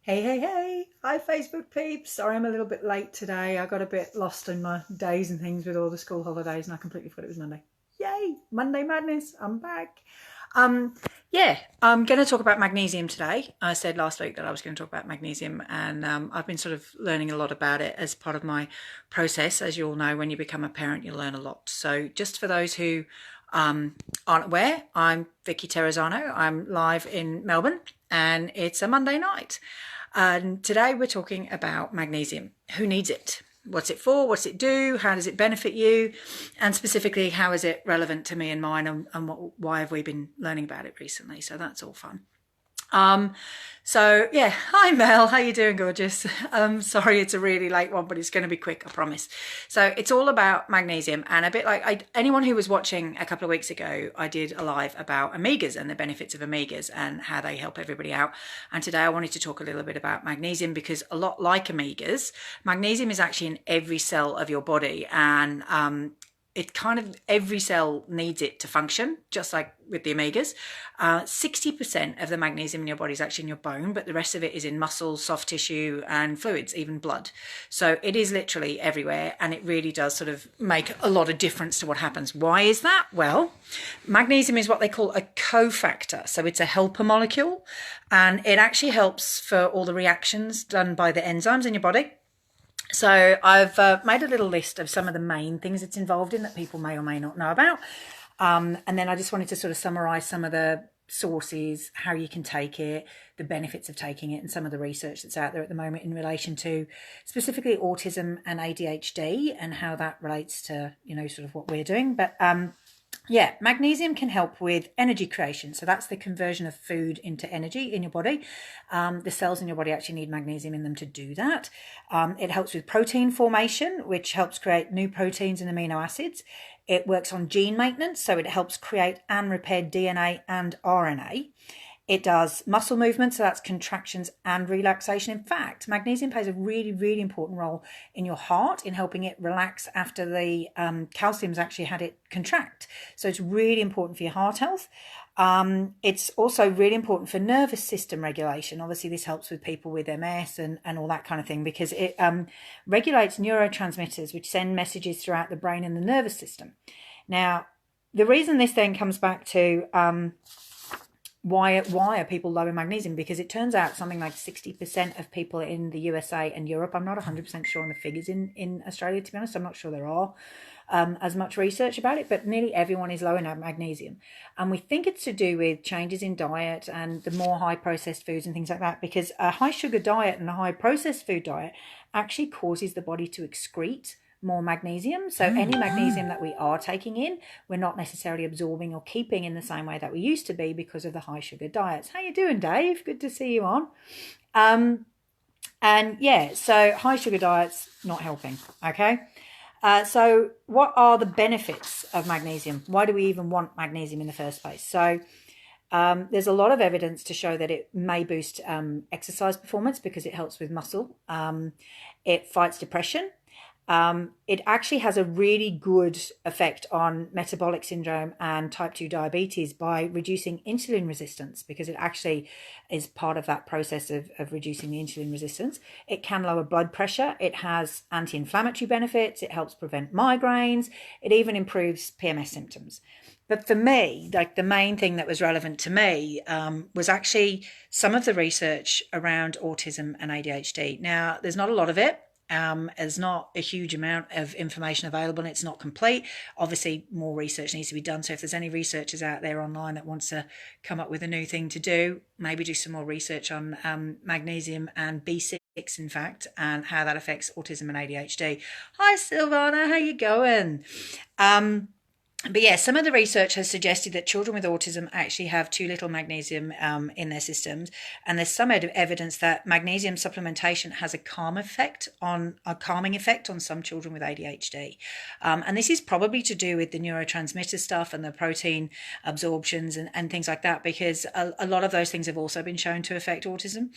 Hey, hey, hey. Hi, Facebook peeps. Sorry I'm a little bit late today. I got a bit lost in my days and things with all the school holidays and I completely forgot it was Monday. Yay, Monday madness. I'm back. Um, yeah, I'm going to talk about magnesium today. I said last week that I was going to talk about magnesium, and I've been sort of learning a lot about it as part of my process. As you all know, when you become a parent, you learn a lot. So, just for those who aren't aware, I'm Vicky Terrazzano. I'm live in Melbourne, and it's a Monday night. And today we're talking about magnesium. Who needs it? What's it for? What's it do? How does it benefit you? And specifically, how is it relevant to me and mine? And why have we been learning about it recently? So that's all fun. Um, so yeah, hi Mel, how you doing, gorgeous? Sorry, it's a really late one, but it's going to be quick, I promise. So it's all about magnesium, and a bit like anyone who was watching a couple of weeks ago, I did a live about omegas and the benefits of omegas and how they help everybody out. And today I wanted to talk a little bit about magnesium because a lot like omegas, magnesium is actually in every cell of your body, and it kind of every cell needs it to function, just like with the omegas. 60% of the magnesium in your body is actually in your bone, but the rest of it is in muscles, soft tissue, and fluids, even blood. So it is literally everywhere, and it really does sort of make a lot of difference to what happens. Why is that? Well, magnesium is what they call a cofactor. So it's a helper molecule, and it actually helps for all the reactions done by the enzymes in your body. So I've made a little list of some of the main things it's involved in that people may or may not know about. And then I just wanted to sort of summarize some of the sources, how you can take it, the benefits of taking it, and some of the research that's out there at the moment in relation to specifically autism and ADHD and how that relates to, sort of what we're doing. But yeah, magnesium can help with energy creation. So that's the conversion of food into energy in your body. The cells in your body actually need magnesium in them to do that. It helps with protein formation, which helps create new proteins and amino acids. It works on gene maintenance, so it helps create and repair DNA and RNA. It does muscle movement, so that's contractions and relaxation. In fact, magnesium plays a really, really important role in your heart in helping it relax after the calcium's actually had it contract. So it's really important for your heart health. It's also really important for nervous system regulation. Obviously, this helps with people with MS and all that kind of thing because it regulates neurotransmitters, which send messages throughout the brain and the nervous system. Now, the reason this then comes back to why are people low in magnesium? Because it turns out something like 60% of people in the USA and Europe, I'm not 100% sure on the figures in Australia, to be honest. I'm not sure there are as much research about it, but nearly everyone is low in magnesium. And we think it's to do with changes in diet and the more high processed foods and things like that, because a high sugar diet and a high processed food diet actually causes the body to excrete more magnesium. So any magnesium that we are taking in, we're not necessarily absorbing or keeping in the same way that we used to be because of the high sugar diets. How you doing, Dave? Good to see you on. And yeah, so high sugar diets not helping. Okay. So what are the benefits of magnesium? Why do we even want magnesium in the first place? So there's a lot of evidence to show that it may boost exercise performance because it helps with muscle. It fights depression. It actually has a really good effect on metabolic syndrome and type 2 diabetes by reducing insulin resistance because it actually is part of that process of reducing the insulin resistance. It can lower blood pressure. It has anti-inflammatory benefits. It helps prevent migraines. It even improves PMS symptoms. But for me, like the main thing that was relevant to me was actually some of the research around autism and ADHD. Now, there's not a lot of it. There's not a huge amount of information available and it's not complete. Obviously, more research needs to be done. So if there's any researchers out there online that wants to come up with a new thing to do, maybe do some more research on magnesium and B6, in fact, and how that affects autism and ADHD. Hi, Silvana. How you going? But yeah, some of the research has suggested that children with autism actually have too little magnesium in their systems, and there's some evidence that magnesium supplementation has a calming effect on some children with ADHD, and this is probably to do with the neurotransmitter stuff and the protein absorptions and things like that, because a lot of those things have also been shown to affect autism,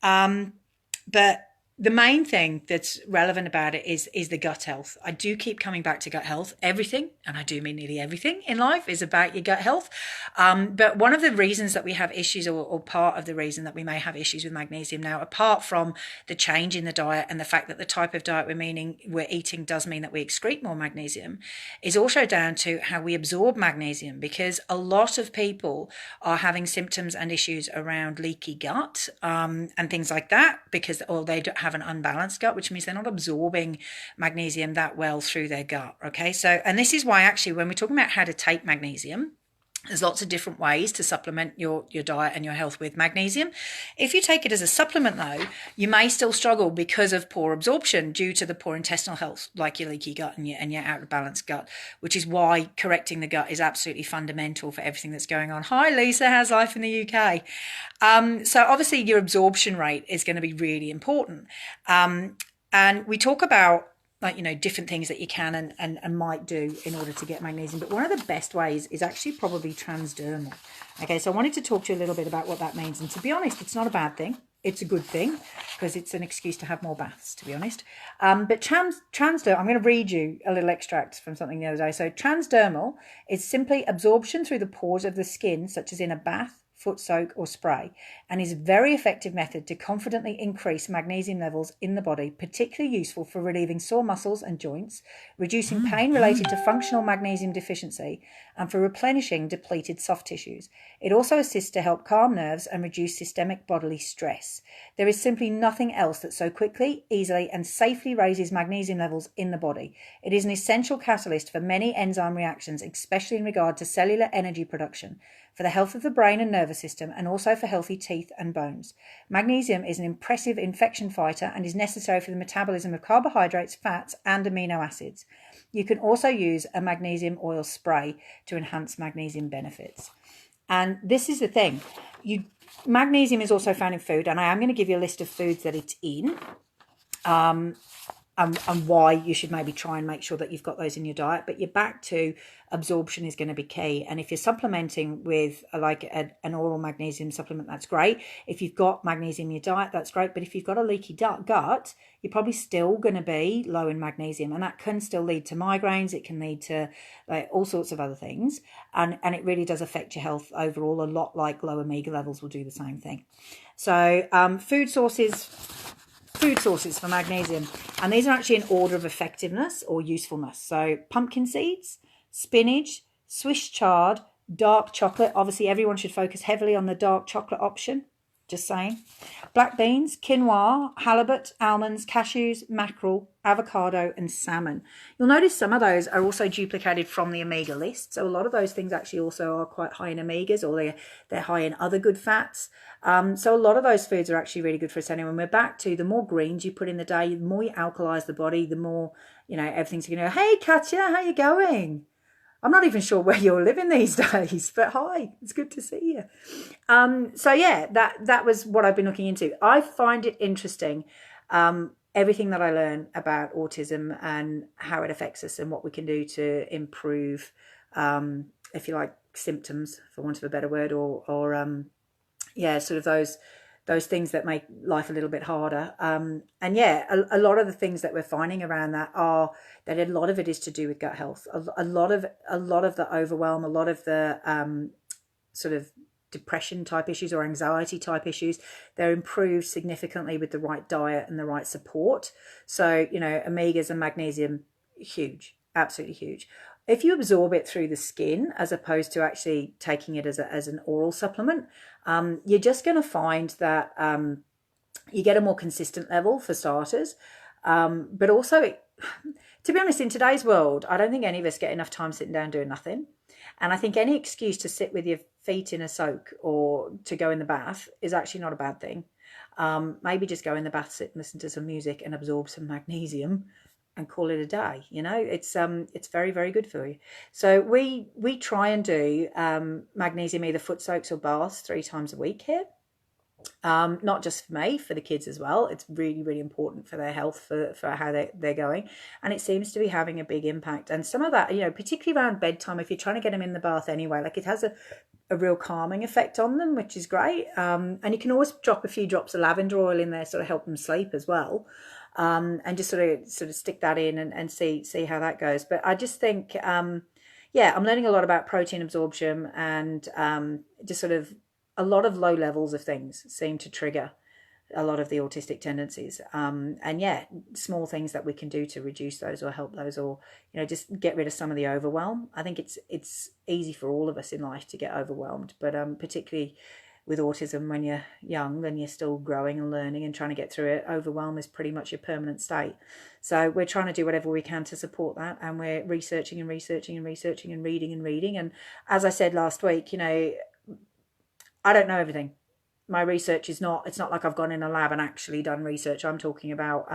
but the main thing that's relevant about it is the gut health. I do keep coming back to gut health. Everything, and I do mean nearly everything in life, is about your gut health. But one of the reasons that we have issues, or part of the reason that we may have issues with magnesium now, apart from the change in the diet and the fact that the type of diet we're eating does mean that we excrete more magnesium, is also down to how we absorb magnesium, because a lot of people are having symptoms and issues around leaky gut and things like that, because they have an unbalanced gut, which means they're not absorbing magnesium that well through their gut. Okay, so, and this is why actually when we're talking about how to take magnesium, there's lots of different ways to supplement your diet and your health with magnesium. If you take it as a supplement, though, you may still struggle because of poor absorption due to the poor intestinal health, like your leaky gut and your out of balance gut, which is why correcting the gut is absolutely fundamental for everything that's going on. Hi, Lisa. How's life in the UK? So obviously your absorption rate is going to be really important. And we talk about, like, you know, different things that you can and might do in order to get magnesium. But one of the best ways is actually probably transdermal. Okay, so I wanted to talk to you a little bit about what that means. And to be honest, it's not a bad thing. It's a good thing, because it's an excuse to have more baths, to be honest. But transdermal, I'm going to read you a little extract from something the other day. So transdermal is simply absorption through the pores of the skin, such as in a bath, foot soak or spray, and is a very effective method to confidently increase magnesium levels in the body, particularly useful for relieving sore muscles and joints, reducing pain related to functional magnesium deficiency, and for replenishing depleted soft tissues. It also assists to help calm nerves and reduce systemic bodily stress. There is simply nothing else that so quickly, easily, and safely raises magnesium levels in the body. It is an essential catalyst for many enzyme reactions, especially in regard to cellular energy production, for the health of the brain and nervous system, and also for healthy teeth and bones. Magnesium is an impressive infection fighter and is necessary for the metabolism of carbohydrates, fats, and amino acids. You can also use a magnesium oil spray to enhance magnesium benefits. And this is the thing. Magnesium is also found in food, and I am going to give you a list of foods that it's in. And why you should maybe try and make sure that you've got those in your diet. But you're back to absorption is going to be key. And if you're supplementing with an oral magnesium supplement, that's great. If you've got magnesium in your diet, that's great. But if you've got a leaky gut, you're probably still going to be low in magnesium. And that can still lead to migraines. It can lead to all sorts of other things. And it really does affect your health overall, a lot like low omega levels will do the same thing. So food sources for magnesium, and these are actually in order of effectiveness or usefulness. So pumpkin seeds, spinach, Swiss chard, dark chocolate. Obviously everyone should focus heavily on the dark chocolate option, just saying. Black beans, quinoa, halibut, almonds, cashews, mackerel, avocado, and salmon. You'll notice some of those are also duplicated from the omega list. So a lot of those things actually also are quite high in omegas, or they're high in other good fats. So a lot of those foods are actually really good for us anyway. When we're back to the more greens you put in the day, the more you alkalize the body, the more, you know, everything's going to go, hey, Katya, how you going? I'm not even sure where you're living these days, but hi, it's good to see you. So yeah, that was what I've been looking into. I find it interesting, everything that I learn about autism and how it affects us and what we can do to improve, if you like, symptoms, for want of a better word, or sort of those things that make life a little bit harder. And yeah, a lot of the things that we're finding around that are that a lot of it is to do with gut health. A lot of the overwhelm, a lot of the sort of depression type issues or anxiety type issues, they're improved significantly with the right diet and the right support. So, you know, omegas and magnesium, huge, absolutely huge. If you absorb it through the skin as opposed to actually taking it as an oral supplement, you're just going to find that you get a more consistent level for starters. But also, to be honest, in today's world, I don't think any of us get enough time sitting down doing nothing. And I think any excuse to sit with your feet in a soak or to go in the bath is actually not a bad thing. Maybe just go in the bath, sit and listen to some music and absorb some magnesium and call it a day. You know, it's very, very good for you. So we try and do magnesium, either foot soaks or baths 3 times a week here. Not just for me, for the kids as well. It's really, really important for their health, for how they're going. And it seems to be having a big impact. And some of that, you know, particularly around bedtime, if you're trying to get them in the bath anyway, like it has a a real calming effect on them, which is great. And you can always drop a few drops of lavender oil in there, sort of help them sleep as well. And just sort of stick that in and see how that goes. But I just think, yeah, I'm learning a lot about protein absorption, and just sort of a lot of low levels of things seem to trigger a lot of the autistic tendencies. And yeah, small things that we can do to reduce those or help those, or, you know, just get rid of some of the overwhelm. I think it's easy for all of us in life to get overwhelmed, but particularly with autism, when you're young and you're still growing and learning and trying to get through it, overwhelm is pretty much your permanent state. So we're trying to do whatever we can to support that, and we're researching and researching and researching and reading and reading. And as I said last week, you know, I don't know everything. My research is not, it's not like I've gone in a lab and actually done research. I'm talking about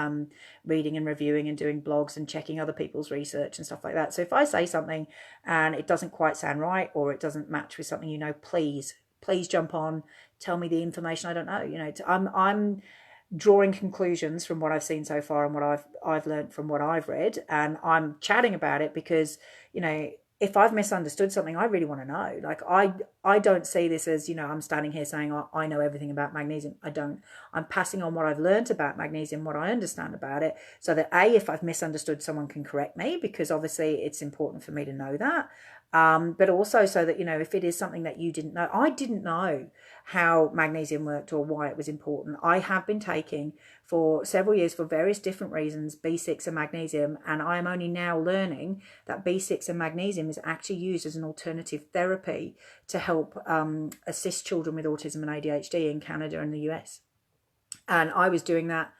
reading and reviewing and doing blogs and checking other people's research and stuff like that. So if I say something and it doesn't quite sound right, or it doesn't match with something, you know, please jump on, tell me the information I don't know. You know, I'm drawing conclusions from what I've seen so far and what I've learned from what I've read, and I'm chatting about it because, you know, if I've misunderstood something, I really want to know. Like, I don't see this as, you know, I'm standing here saying I know everything about magnesium. I don't. I'm passing on what I've learned about magnesium, what I understand about it, so that if I've misunderstood, someone can correct me, because obviously it's important for me to know that. But also so that, you know, if it is something that you didn't know, I didn't know how magnesium worked or why it was important. I have been taking for several years, for various different reasons, B6 and magnesium, and I am only now learning that B6 and magnesium is actually used as an alternative therapy to help assist children with autism and ADHD in Canada and the US. And I was doing that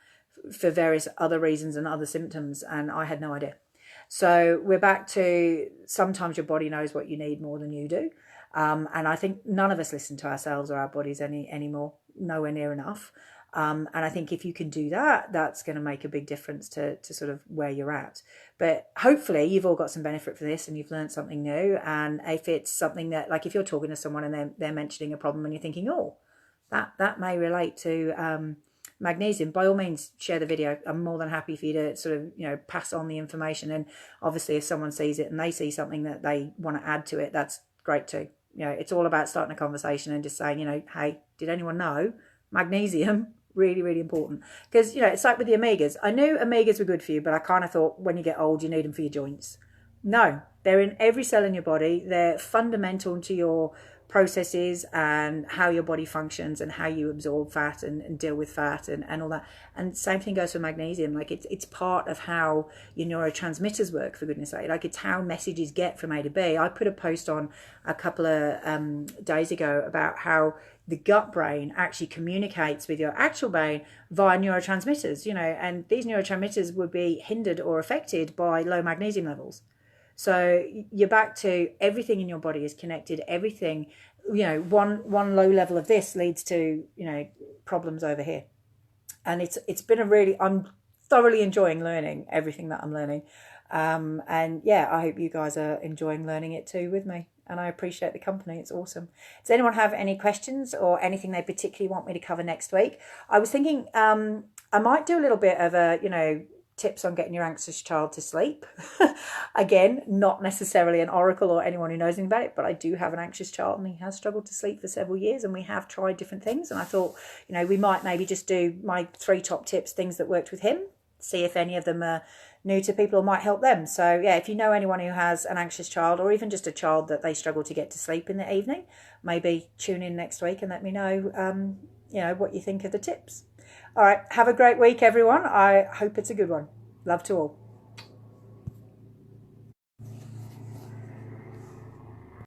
for various other reasons and other symptoms, and I had no idea. So we're back to, sometimes your body knows what you need more than you do. And I think none of us listen to ourselves or our bodies anymore, nowhere near enough. And I think if you can do that, that's going to make a big difference to sort of where you're at. But hopefully you've all got some benefit for this and you've learned something new. And if it's something that, like, if you're talking to someone and they're mentioning a problem and you're thinking, oh, that may relate to magnesium, by all means share the video. I'm more than happy for you to sort of, you know, pass on the information. And obviously if someone sees it and they see something that they want to add to it, that's great too. You know, it's all about starting a conversation and just saying, you know, hey, did anyone know magnesium? Really, really important. Because, you know, it's like with the omegas. I knew omegas were good for you, but I kind of thought when you get old, you need them for your joints. No, they're in every cell in your body. They're fundamental to your processes and how your body functions and how you absorb fat and deal with fat and all that. And same thing goes for magnesium. Like, it's part of how your neurotransmitters work, for goodness sake. Like, it's how messages get from A to B. I put a post on a couple of days ago about how the gut brain actually communicates with your actual brain via neurotransmitters, you know, and these neurotransmitters would be hindered or affected by low magnesium levels. So you're back to everything in your body is connected. Everything, you know, one low level of this leads to, you know, problems over here. And it's been I'm thoroughly enjoying learning everything that I'm learning. And yeah, I hope you guys are enjoying learning it too with me. And I appreciate the company. It's awesome. Does anyone have any questions or anything they particularly want me to cover next week? I was thinking I might do a little bit of a, you know, tips on getting your anxious child to sleep. Again, not necessarily an oracle or anyone who knows anything about it, but I do have an anxious child and he has struggled to sleep for several years, and we have tried different things. And I thought, you know, we might maybe just do my 3 top tips, things that worked with him, see if any of them are new to people or might help them. So yeah, if you know anyone who has an anxious child, or even just a child that they struggle to get to sleep in the evening, maybe tune in next week and let me know, you know, what you think of the tips. All right, have a great week, everyone. I hope it's a good one. Love to all.